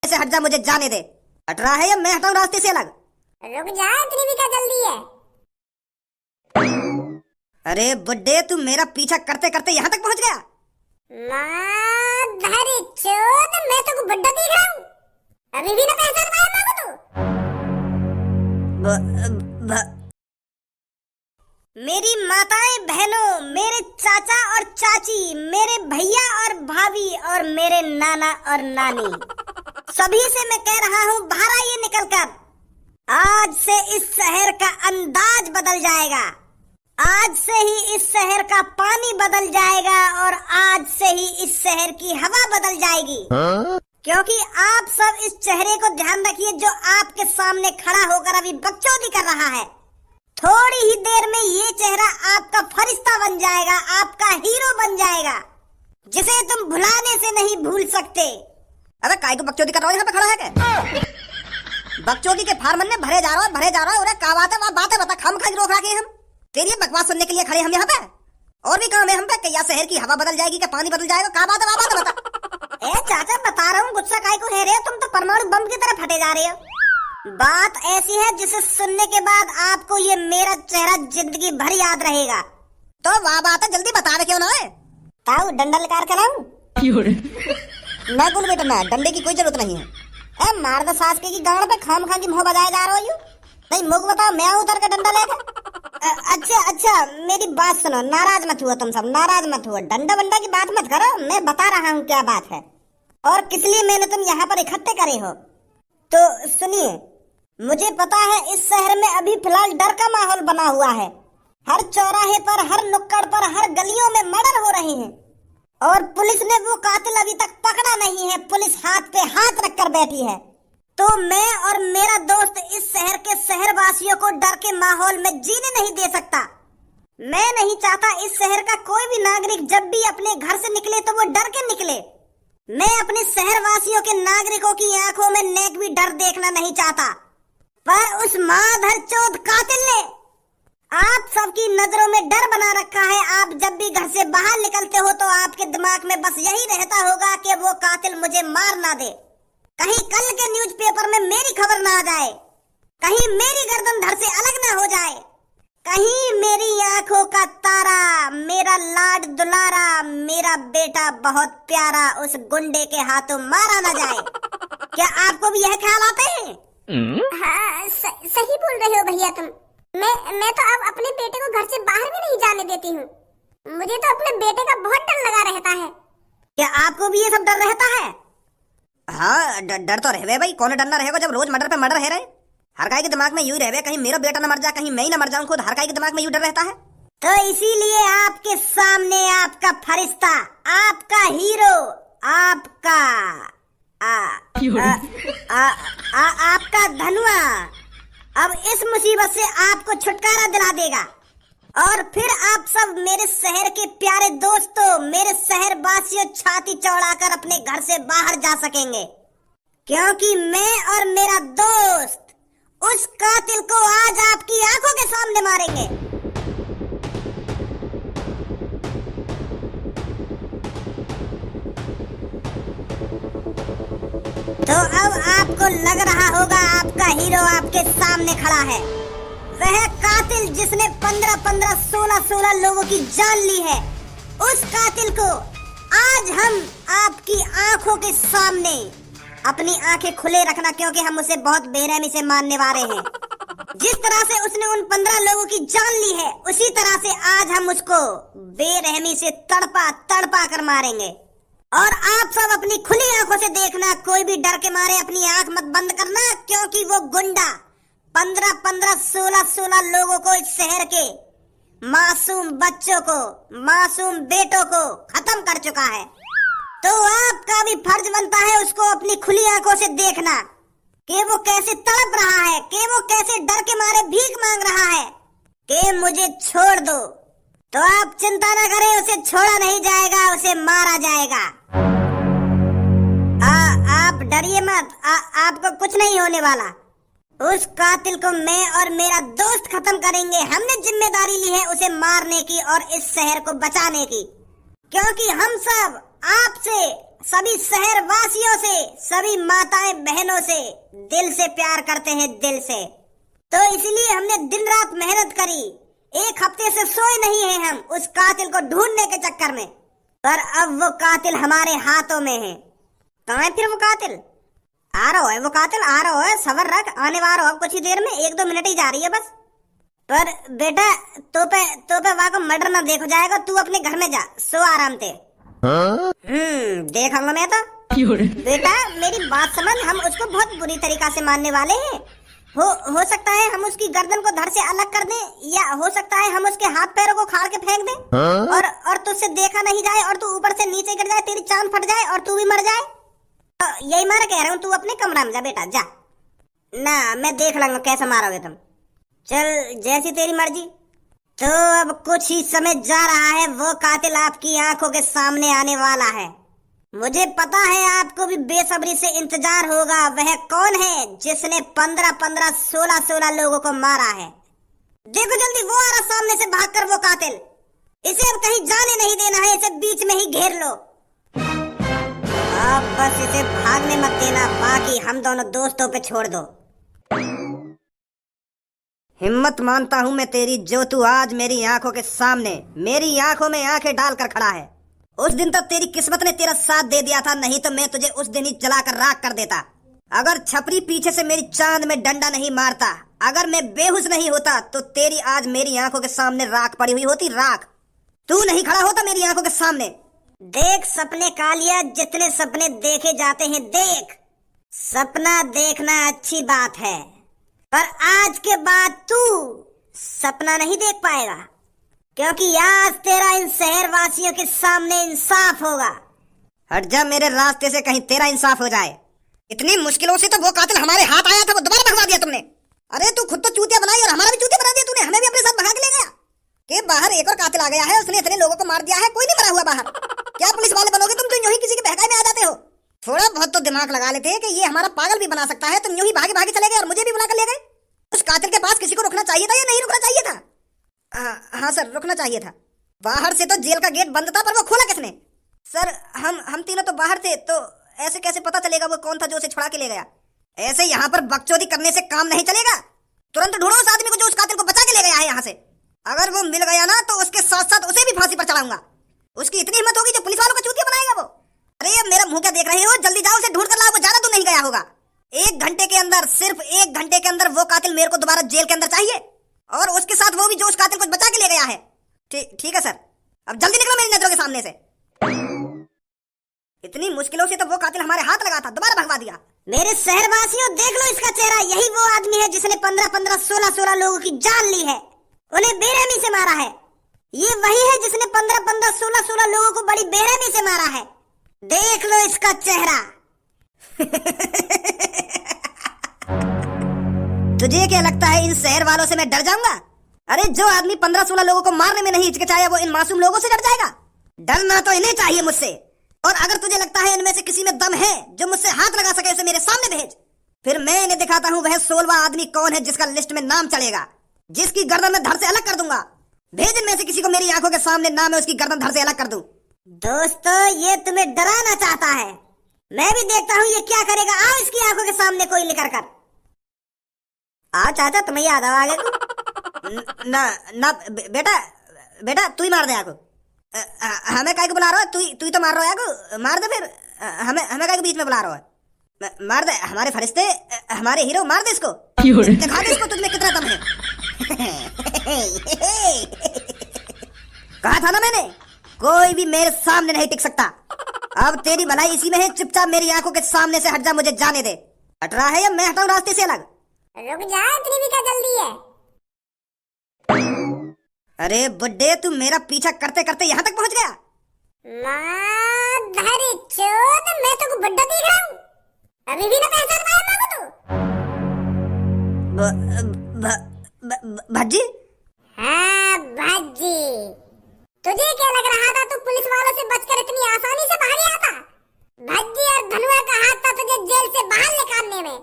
से हट जा, मुझे जाने दे। हट रहा है या मैं हटाऊं रास्ते से अलग? रुक जा, इतनी भी क्या जल्दी है? अरे बुड्ढे, तू मेरा पीछा करते करते यहाँ तक पहुँच गया। माधरी चोद, मैं तो बुड्ढा दिख रहा हूँ? अभी भी ना पहचान पाया मैं को तू? मेरी माताएं बहनों, मेरे चाचा और चाची, मेरे भैया और भाभी और मेरे नाना और नानी, सभी से मैं कह रहा हूँ बाहर आइए निकलकर। आज से इस शहर का अंदाज बदल जाएगा, आज से ही इस शहर का पानी बदल जाएगा और आज से ही इस शहर की हवा बदल जाएगी। क्योंकि आप सब इस चेहरे को ध्यान रखिए जो आपके सामने खड़ा होकर अभी बकचोदी कर रहा है। थोड़ी ही देर में ये चेहरा आपका फरिश्ता बन जाएगा, आपका हीरो बन जाएगा, जिसे तुम भुलाने से नहीं भूल सकते। अबे काय को बकचोदी कर रहा हो यहाँ पे खड़ा है क्या? बकचोदी के फार्मन में भरे जा रहा है। अरे क्या बात है, वहाँ बातें बता, खाम खा रोक रखे हम तेरी बकवास सुनने के लिए खड़े हम यहाँ पे। और भी काम है हम पे कि या शहर की हवा बदल जाएगी, क्या पानी बदल जाएगा, क्या बात है वहाँ बात बता। ए चाचा बता रहा हूँ, गुस्सा काय को है रे, तुम तो परमाणु बम की तरह फटे जा रहे हो। बात ऐसी है जिसे सुनने के बाद आपको ये मेरा चेहरा जिंदगी भर याद रहेगा। तो वाह बात है, जल्दी बता दे क्यों ना है। ताऊ डंडा लेकर के लाऊं? मैं बोल बेटा ना, डंडे की कोई जरूरत नहीं है। ए मार दे सास के की गांड पे खाम खा की मुंह बजाए जा रहा हो। नहीं मुझे बताओ, मैं उतर के डंडा लेकर। अच्छा मेरी बात सुनो, नाराज मत हुआ, तुम सब नाराज मत हुआ, डंडा वंडा की बात मत करो, मैं बता रहा हूँ क्या बात है और किस लिए मैंने तुम यहाँ पर इकट्ठे करे हो। तो सुनिए, मुझे पता है इस शहर में अभी फिलहाल डर का माहौल बना हुआ है। हर चौराहे पर, हर नुक्कड़ पर, हर गलियों में मर्डर हो रहे हैं और पुलिस ने वो कातिल अभी तक पकड़ा नहीं है। पुलिस हाथ पे हाथ रखकर बैठी है। तो मैं और मेरा दोस्त इस शहर के शहरवासियों को डर के माहौल में जीने नहीं दे सकता। मैं नहीं चाहता इस शहर का कोई भी नागरिक जब भी अपने घर से निकले तो वो डर के निकले। मैं अपने शहरवासियों के नागरिकों की आंखों में नेक भी डर देखना नहीं चाहता। पर उस माधर चौथ कातिल ने आप सबकी नजरों में डर बना रखा है। आप जब भी घर से बाहर निकलते हो तो आपके दिमाग में बस यही रहता होगा कि वो कातिल मुझे मार ना दे, कहीं कल के न्यूज़पेपर में मेरी खबर ना आ जाए, कहीं मेरी गर्दन धड़ से अलग ना हो जाए, कहीं मेरी आंखों का तारा, मेरा लाड दुलारा, मेरा बेटा बहुत प्यारा उस गुंडे के हाथों मारा ना जाए। क्या आपको भी यह ख्याल आते हैं? हाँ, सही बोल रहे हो भैया तुम। मैं तो अब अपने बेटे को घर से बाहर भी नहीं जाने देती हूँ। मुझे तो अपने बेटे का बहुत डर लगा रहता है। क्या आपको भी ये सब डर रहता है? हाँ डर तो रहे भाई, कौन डरना रहेगा जब रोज मर्डर पे मर्डर है रहे। हर काई के दिमाग में यूं रहे, कहीं मेरा बेटा न मर जाए, कहीं मैं ही न मर जाऊं खुद, हर काई के दिमाग में यूं डर रहता है। तो इसीलिए आपके सामने आपका फरिश्ता, आपका हीरो, आपका आपका धनुआ अब इस मुसीबत से आपको छुटकारा दिला देगा और फिर आप सब मेरे शहर के प्यारे दोस्तों, मेरे शहर वासियों छाती चौड़ाकर अपने घर से बाहर जा सकेंगे। क्योंकि मैं और मेरा दोस्त उस कातिल को आज आपकी आंखों के सामने मारेंगे। तो अब आपको लग रहा होगा आपका हीरो आपके सामने खड़ा है, वह कातिल जिसने 15-15, 16-16 लोगों की जान ली है। उस कातिल को आज हम आपकी आंखों के सामने, अपनी आंखें खुले रखना क्योंकि हम उसे बहुत बेरहमी से मारने वाले हैं। जिस तरह से उसने उन 15 लोगों की जान ली है, उसी तरह से आज हम उसको बेरहमी से तड़पा तड़पा कर मारेंगे। और आप सब अपनी खुली आंखों से देखना, कोई भी डर के मारे अपनी आंख मत बंद करना, क्योंकि वो गुंडा 15-15, 16-16 लोगों को, इस शहर के मासूम बच्चों को, मासूम बेटों को खत्म कर चुका है। तो आपका भी फर्ज बनता है उसको अपनी खुली आंखों से देखना कि वो कैसे तड़प रहा है, कि वो कैसे डर के मारे भीख मांग रहा है कि मुझे छोड़ दो। तो आप चिंता न करें, उसे छोड़ा नहीं जाएगा, उसे मारा जाएगा। आप डरिए मत, आपको कुछ नहीं होने वाला। उस कातिल को मैं और मेरा दोस्त खत्म करेंगे। हमने जिम्मेदारी ली है उसे मारने की और इस शहर को बचाने की, क्योंकि हम सब आपसे, सभी शहर वासियों से, सभी माताएं बहनों से दिल से प्यार करते हैं, दिल से। तो इसलिए हमने दिन रात मेहनत करी। 1 हफ्ते से सोए नहीं हैं हम उस कातिल को ढूंढने के चक्कर में। पर अब वो कातिल हमारे हाथों में है। कहाँ है फिर वो कातिल? आ रहा है वो कातिल, आ रहा है, सबर रख, आने वाला हो कुछ ही देर में, 1-2 मिनट ही जा रही है बस। पर बेटा तो पे वहां को मर्डर ना देखो जाएगा, तू अपने घर में जा, सो आराम से। देखूंगा मैं तो। बेटा मेरी बात समझ, हम उसको बहुत बुरी तरीका से मारने वाले हैं। हो सकता है हम उसकी गर्दन को धड़ से अलग कर दें, या हो सकता है हम उसके हाथ पैरों को खाड़ के फेंक दें। और तुझसे देखा नहीं जाए और तू ऊपर से नीचे गिर जाए, तेरी चांद फट जाए और तू भी मर जाए। यही मैं कह रहा हूँ, तू अपने कमरा में जा बेटा, जा। ना मैं देख लूंगा कैसे मारोगे तुम। चल जैसी तेरी मर्जी। तो अब कुछ ही समय जा रहा है, वो कातिल आपकी आंखों के सामने आने वाला है। मुझे पता है आपको भी बेसब्री से इंतजार होगा। वह कौन है जिसने 15-15, 16-16 लोगों को मारा है? देखो जल्दी, वो आ रहा सामने से भागकर, वो कातिल। इसे अब कहीं जाने नहीं देना है, इसे बीच में ही घेर लो। अब बस इसे भागने मत देना, बाकी हम दोनों दोस्तों पे छोड़ दो। हिम्मत मानता हूं मैं तेरी, जो तू आज मेरी आंखों के सामने, मेरी आंखों में आंखें डालकर खड़ा है। उस दिन तक तेरी किस्मत ने तेरा साथ दे दिया था, नहीं तो मैं तुझे उस दिन ही जलाकर राख कर देता। अगर छपरी पीछे से मेरी चांद में डंडा नहीं मारता, अगर मैं बेहोश नहीं होता, तो तेरी आज मेरी आंखों के सामने राख पड़ी हुई होती, राख। तू नहीं खड़ा होता मेरी आंखों के सामने। देख सपने कालिया, जितने सपने देखे जाते हैं देख। सपना देखना अच्छी बात है, पर आज के बाद तू सपना नहीं देख पाएगा, क्योंकि आज तेरा इन शहर वासियों के सामने इंसाफ होगा। हट जा मेरे रास्ते से, कहीं तेरा इंसाफ हो जाए। इतनी मुश्किलों से तो वो कातिल हमारे हाथ आया था, वो दोबारा भगवा दिया तुमने। अरे तू खुद तो चूतिया बनाई और हमारा भी चूतिया बना दिया तूने, हमें भी अपने साथ भगा के ले गया। कि बाहर एक और कातिल आ गया है, उसने इतने लोगों को मार दिया है, कोई नहीं मरा हुआ बाहर। क्या पुलिस वाले बनोगे तुम तो यूं ही किसी के बहकावे में आ जाते हो। थोड़ा बहुत तो दिमाग लगा लेते हैं कि ये हमारा पागल भी बना सकता है। तुम यूं ही भागे भागे चले गए और मुझे भी बुला कर ले गए। उस कातिल के पास किसी को रुकना चाहिए था या नहीं रुकना चाहिए था? हाँ सर, रुकना चाहिए था। बाहर से तो जेल का गेट बंद था, पर वो खोला किसने? सर हम तीनों तो बाहर थे, तो ऐसे कैसे पता चलेगा वो कौन था जो उसे छुड़ा के ले गया? ऐसे यहाँ पर बकचोदी करने से काम नहीं चलेगा। तुरंत ढूंढो उस आदमी को जो उस कातिल को बचा के ले गया है यहाँ से। अगर वो मिल गया ना, तो उसके साथ साथ उसे भी फांसी पर चढ़ाऊंगा। उसकी इतनी हिम्मत होगी जो पुलिस वालों का चूतिया बनाएगा वो। अरे अब मेरा मुंह क्या देख रहे हो, जल्दी जाओ उसे ढूंढ कर लाओ, वो ज्यादा दूर नहीं गया होगा। 1 घंटे के अंदर, सिर्फ 1 घंटे के अंदर वो कातिल मेरे को दोबारा जेल के अंदर चाहिए, और उसके साथ वो भी जो उस कातिल को बचा के ले गया है। ठीक है सर, अब जल्दी निकलो मेरी नजरों के सामने से। इतनी मुश्किलों से तो वो कातिल हमारे हाथ लगा था, दोबारा भगवा दिया। मेरे शहरवासियों देख लो इसका चेहरा, यही वो आदमी है जिसने 15-15, 16-16 लोगों की जान ली है, उन्हें बेरहमी से मारा है। ये वही है जिसने 15-15, 16-16 लोगों को बड़ी बेरहमी से मारा है। देख लो इसका चेहरा। तुझे क्या लगता है इन शहर वालों से मैं डर जाऊंगा? अरे जो आदमी 15-16 लोगों को मारने में नहीं हिचकिचाया, वो इन मासूम लोगों से डर जाएगा? डरना तो इन्हें चाहिए मुझसे। और अगर तुझे लगता है इनमें से किसी में दम है जो मुझसे हाथ लगा सके, उसे मेरे सामने भेज। फिर मैं इन्हें दिखाता हूँ वह 16वां आदमी कौन है जिसका लिस्ट में नाम चलेगा, जिसकी गर्दन में धड़ से अलग कर दूंगा। भेज इनमें से किसी को, मेरी आंखों के सामने नाम है उसकी गर्दन धड़ से अलग कर दूं। दोस्तों ये तुम्हें डराना चाहता है, मैं भी देखता हूँ ये क्या करेगा। आओ इसकी आंखों के सामने कोई निकल कर आओ। चाचा तुम्हें याद आ आगे ना बेटा तू ही मार दे आगो। हमें काय को बुला रहा है? तू ही तो मार रहा है आगो, मार दे फिर। हमें काय को बीच में बुला रहा है? मार दे हमारे फरिश्ते, हमारे हीरो, मार दे इसको, दिखा दे इसको तुझमें कितना दम है। कहा था ना मैंने, कोई भी मेरे सामने नहीं टिक सकता। अब तेरी भलाई इसी में है, चुपचाप मेरी आंखों के सामने से हट जा, मुझे जाने दे। हट रहा है या मैं हटाऊं रास्ते से अलग? रुक जा, इतनी भी क्या जल्दी है? अरे बुड्ढे, तू मेरा पीछा करते करते यहाँ तक पहुँच गया। माधरी चोद, मैं तो बुड्ढा दिख रहा हूँ, अभी भी ना पहचान पाया तू? भज्जी? हाँ भज्जी, तुझे क्या लग रहा था तू पुलिस वालों से बचकर इतनी आसानी से बाहर आता? भज्जी और धनुआ का हाथ था तुझे जेल से बाहर निकालने में।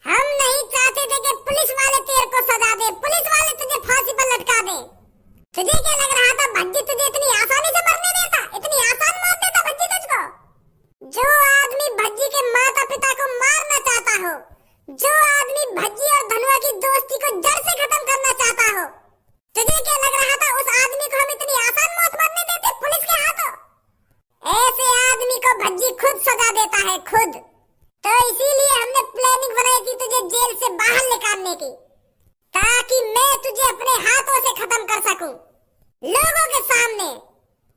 हम नहीं चाहते थे कि पुलिस वाले तेरे को सजा दे, पुलिस वाले तुझे फांसी पर लटका दे। तुझे क्या लग रहा था भज्जी तुझे इतनी आसानी से मरने देता, इतनी आसान मार देता भज्जी तुझको? जो आदमी भज्जी के माता पिता है खुद। तो इसीलिए हमने प्लानिंग बनाई थी तुझे जेल से बाहर निकालने की, ताकि मैं तुझे अपने हाथों से खत्म कर सकूं लोगों के सामने,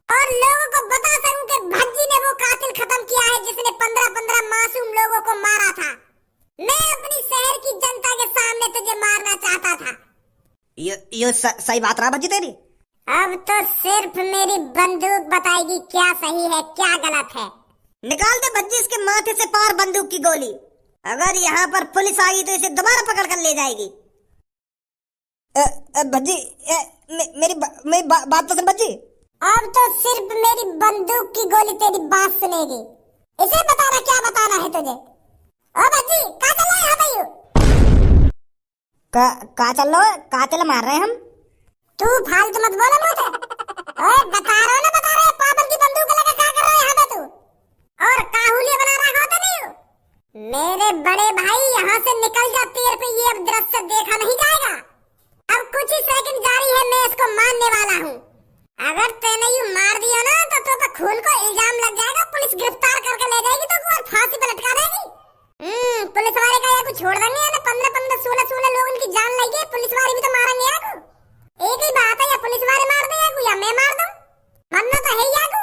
और लोगों को बता सकूं कि भज्जी ने वो कातिल खत्म किया है जिसने 15-15 मासूम लोगों को मारा था। मैं अपनी शहर की जनता के सामने तुझे मारना चाहता था। ये सही बात रहा भज्जी तेरी। अब तो सिर्फ मेरी बंदूक बताएगी क्या सही है क्या गलत है। निकाल दे भज्जी इसके माथे से पार बंदूक की गोली। अगर यहाँ पर पुलिस आई तो इसे दोबारा पकड़ कर ले जाएगी। भज्जी मेरी बात तो सुन भज्जी। अब तो सिर्फ मेरी बंदूक की गोली तेरी बात सुनेगी। इसे बताना क्या बताना है तुझे। ओ भज्जी कहाँ चल रहा है भाई? कहाँ चल रहा है? कहाँ चल मार रहे हैं हम? तू फालतू मत बोलो मुझे। ओए बता रहे पापन की बंदूक लेकर क्या कर रहा है यहाँ पे तू? और काहुलिया बना रहा होता नहीं हो? मेरे बड़े भाई यहाँ से निकल जा, तेरे पे ये अब दृश्य देखा नहीं जाएगा। अब कुछ ही सेकंड जारी है, मैं इसको मारने वाला हूँ। अगर तूने यूं मार दिया ना तो पे खून को इल्जाम लग जाएगा, पुलिस गिरफ्तार करके ले जाएगी तो और फांसी पे लटका देगी। पुलिस वाले का यार कुछ छोड़ देंगे या 15-15 16 लोग उनकी जान लगी, पुलिस वाले भी तो मारेंगे यार। एक ही बात है, या पुलिस वाले मार दें या मैं मार दूं, मरना तो है यार।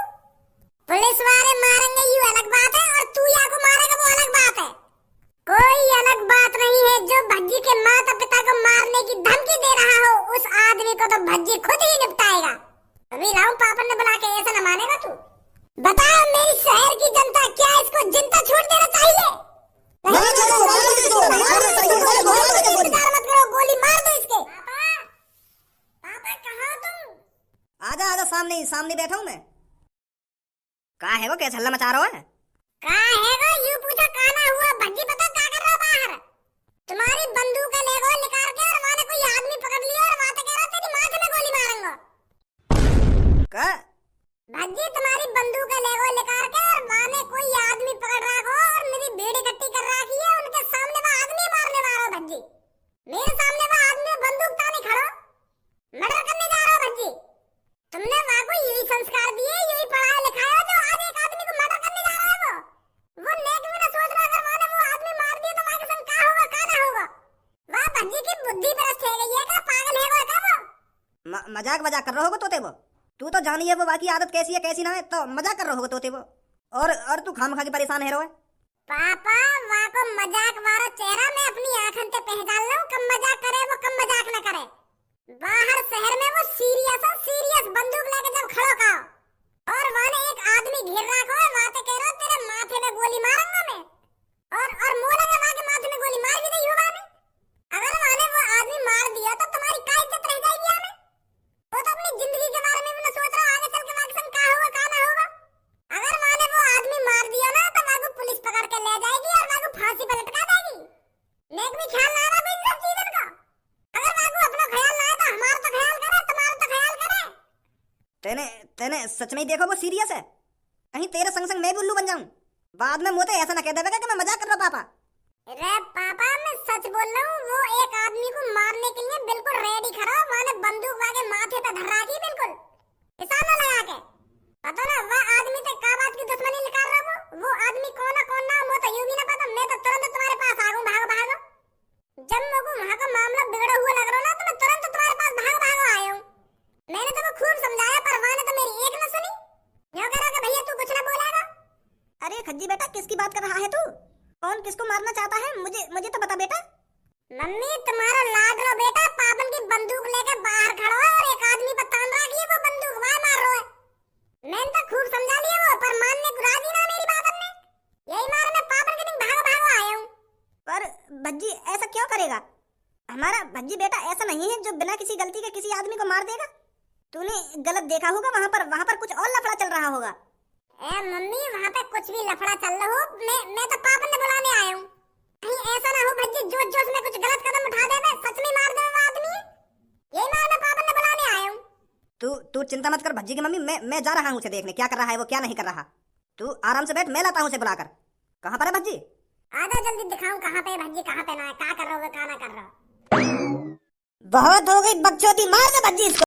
पुलिस वाले मारेंगे ये अलग बात है, और तू या को मारेगा वो अलग बात है। कोई अलग बात नहीं है। जो भज्जी के माता पिता को मारने की धमकी दे रहा हो उस आदमी को तो भज्जी खुद ही निपटाएगा। अभी राम पापन ने बुला के, ऐसा न मानेगा तू। बताओ मेरी शहर की जनता, क्या इसको जिंदा छोड़ देना चाहिए? मत करो, गोली मार दो इसके। पापा कहाँ हो तुम? आजा सामने बैठा हूँ मैं। कहाँ है वो? कैसा हल्ला मचा रहा है? कहाँ है वो? यूं पूछो कहाँ ना हुआ। भज्जी पता क्या कर रहा बाहर? तुम्हारी बंदूक ले गो निकाल के, और वहाँ कोई आदमी पकड़ लिया और वहाँ कह रहा तेरी माथे में गोली मारूंगा। क्या? भज्जी तुम्हारी बंदूक ले गो निकाल के, और वहाँ कोई आदमी पकड़ रहा हो और मेरी भीड़ इकट्ठी कर रखी है, उनके सामने वो आदमी मारने वाला हो। भज्जी मेरे सामने वो आदमी बंदूक ताने खड़ो, मर्डर करने जा रहा हो। भज्जी तुमने वहाँ को यही संस्कार दिए, यही पढ़ाया लिखाया, जो आज एक आदमी को मर्डर करने जा रहा है। वो नेक भी ना सोच रहा, अगर वहाँ वो आदमी मार दिया तो वहाँ के संग क्या होगा क्या ना होगा। वहाँ भज्जी की बुद्धि भ्रष्ट हो गई है क्या? पागल है वो क्या? वो मजाक कर रहा होगा तोते वो। तू तो जानी है वो बाकी आदत कैसी है कैसी ना है, तो मजाक कर रहा होगा तोते वो। और तू खामखा के परेशान है रो है। पापा वहाँ को मजाक वाला चेहरा मैं अपनी आंखों से पहचान लूं। कम मजाक करे वो, कम मजाक न करे। बाहर शहर में वो सीरियस बंदूक लेके जब खड़ो खाओ, और वहाँ एक आदमी घेर रखा है, वहाँ पे कह रहा तेरे माथे में गोली मारूंगा मैं, और मोलेगा वहाँ के माथे में गोली मार भी नहीं होगा मैं। अगर वहाँ वो आदमी मार दिया तो तुम्हारी क्या इज्जत रह जाएगी हमें? वो तो अपनी जिंदगी के बारे में भी न सोच रहा, आगे चल के वहाँ के संग क्या होगा क्या ना होगा। अगर वहाँ वो आदमी मार दिया ना तो वहाँ को पुलिस पकड़ के ले जाएगी और वहाँ को फांसी पे लटका देगी। नेक भी ख्याल ना रहा इन सब चीजों का। अगर वहाँ को अपना ख्याल ना है तो हमारा तो ख्याल करे, तुम्हारा तो ख्याल करे। तेने सच में ही देखो वो सीरियस है, कहीं तेरे संग मैं भी उल्लू बन जाऊं। बाद में मुझे ऐसा ना कह देगा कि मैं मजाक कर रहा पापा। अरे पापा मैं सच बोल रहा हूँ, वो एक आदमी को मारने के लिए बिल्कुल रेडी खड़ा, वहाँ बंदूक वागे माथे पे धर रखी बिल्कुल निशाना लगा के। पता ना वो आदमी से क्या बात की दुश्मनी निकाल रहा वो आदमी कौन ना वो तो यूं भी ना पता। मैं तो तुरंत तुम्हारे पास आ गऊं, भागो। जब मेरे को वहाँ का मामला बिगड़ा हुआ लग रहा ना तो मैं तुरंत तुम्हारे पास भागो आया हूँ। मैंने तो खूब समझाया पर वहाँ ने तो मेरी एक न सुनी। यूं कह रहा कि भैया तू कुछ ना बोलेगा। अरे खज्जी बेटा किसकी बात कर रहा है तू? कौन किसको मारना चाहता है? मुझे तो बता बेटा। मम्मी तुम्हारा लाडलो बेटा पापन की बंदूक लेकर बाहर खड़ा है और एक आदमी पर तान रखी है, वो बंदूक वहाँ मार रहा है। मैंने तो खूब समझा लिया वो, पर मानने को राजी ना मेरी बात ने। यही मारे मैं पापन के दिन भागो आया हूँ। पर भज्जी ऐसा क्यों करेगा? हमारा भज्जी बेटा ऐसा नहीं है जो बिना किसी गलती के किसी आदमी को मार देगा। तूने गलत देखा होगा, वहाँ पर कुछ और लफड़ा चल रहा होगा। ए मम्मी वहाँ पे कुछ भी लफड़ा चल रहा हो, मैं तो पापन ने बुलाने आया हूँ। कहीं ऐसा ना हो भज्जी जोश में कुछ गलत कदम उठा दे, मैं सच में मार दे वो आदमी। यही मार मैं पापन ने बुलाने आया हूँ। तू चिंता मत कर भज्जी की मम्मी, मैं जा रहा हूँ उसे देखने क्या कर रहा है वो क्या नहीं कर रहा। तू आराम से बैठ, मैं लाता हूँ उसे बुलाकर। कहाँ पर है भज्जी? आजा जल्दी दिखाऊं कहाँ पे भज्जी, कहाँ पे ना है, क्या कर रहा हो क्या ना कर रहा। बहुत हो गई बकचोदी, मार दे भज्जी इसको।